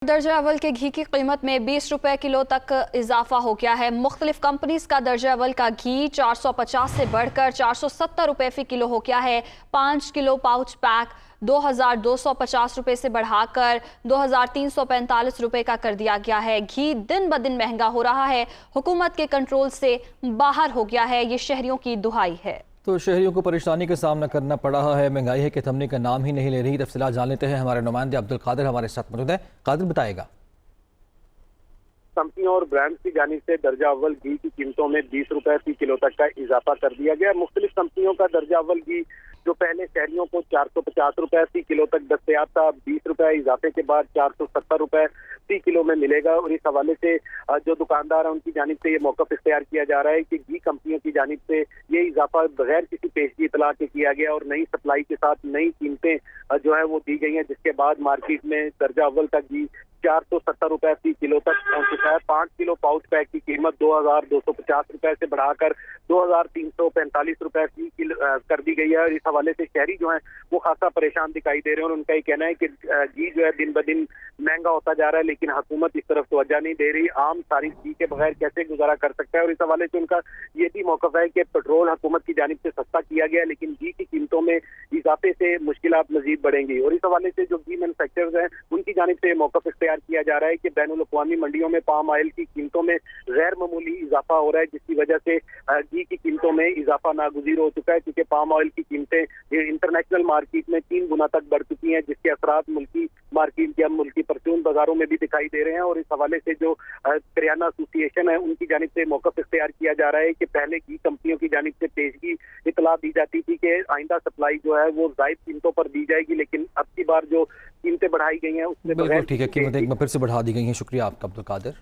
दर्जा अव्वल के घी की कीमत में 20 रुपए किलो तक इजाफा हो गया है। मुख्तलिफ कंपनीज का दर्जा अव्वल का घी 450 से बढ़कर 470 रुपए फी किलो हो गया है। 5 किलो पाउच पैक 2250 रुपए से बढ़ाकर 2345 रुपए का कर दिया गया है। घी दिन ब दिन महंगा हो रहा है, हुकूमत के कंट्रोल से बाहर हो गया है, ये शहरियों की दुहाई है। तो शहरियों को परेशानी का सामना करना पड़ रहा है। महंगाई है कि थमने का नाम ही नहीं ले रही। तफसीलात जान लेते हैं, हमारे नुमाइंदे अब्दुल कादिर हमारे साथ मौजूद है। कादिर बताएगा। कंपनियों और ब्रांड की जानिब से दर्जा अव्वल घी की कीमतों में 20 रुपए फी किलो तक का इजाफा कर दिया गया। मुख्तलिफ कंपनियों का दर्जा अव्वल घी जो पहले शहरियों को 450 रुपए फी किलो तक दस्तयाब था, 20 रुपए इजाफे के बाद 470 रुपए फी किलो में मिलेगा। और इस हवाले से जो दुकानदार है उनकी जानिब से ये मौक़िफ़ इख्तियार किया जा रहा है कि घी कंपनियों की जानिब से ये इजाफा बगैर किसी पेशगी इतला के किया गया और नई सप्लाई के साथ नई कीमतें जो है वो दी गई हैं, जिसके बाद मार्केट में दर्जा अव्वल का घी 470 रुपए फी किलो तक पहुंच चुका है। 5 किलो पाउच पैक की कीमत 2250 रुपए से बढ़ाकर 2345 रुपए फी किलो कर दी गई है। और इस हवाले से शहरी जो है वो खासा परेशान दिखाई दे रहे हैं और उनका ये कहना है कि घी जो है दिन ब दिन महंगा होता जा रहा है, लेकिन हुकूमत इस तरफ तवज्जो नहीं दे रही। आम सारी घी के बगैर कैसे गुजारा कर सकता है। और इस हवाले से उनका ये भी मौक़िफ़ है कि पेट्रोल हुकूमत की जानिब से सस्ता किया गया, लेकिन घी की कीमतों में इजाफे से मुश्किलात मजीद बढ़ेंगी। और इस हवाले से जो घी मैन्युफैक्चरर्स हैं उनकी जानिब से मौक़िफ़ इख्तियार किया जा रहा है कि बैनुल-अक़वामी मंडियों में पाम ऑयल की कीमतों में गैर मामूली इजाफा हो रहा है, जिसकी वजह से घी की कीमतों में इजाफा नागुज़ीर हो चुका है, क्योंकि पाम ऑयल की कीमतें इंटरनेशनल मार्केट में 3 गुना तक बढ़ चुकी हैं, जिसके असरात मुल्की मार्केट या मुल्की परचून बाजारों में भी दिखाई दे रहे हैं। और इस हवाले से जो करियाना एसोसिएशन है उनकी जानिब से मौक़िफ़ इख्तियार किया जा रहा है कि पहले घी कंपनियों की जानिब से पेशगी इतला दी जाती थी कि आइंदा सप्लाई जो है वो ज़ायद कीमतों पर दी जाएगी, लेकिन अब की बार जो कीमतें बढ़ाई गई हैं उससे बिल्कुल ठीक है, कीमतें एक बार फिर से बढ़ा दी गई हैं। शुक्रिया आपका अब्दुल कादिर।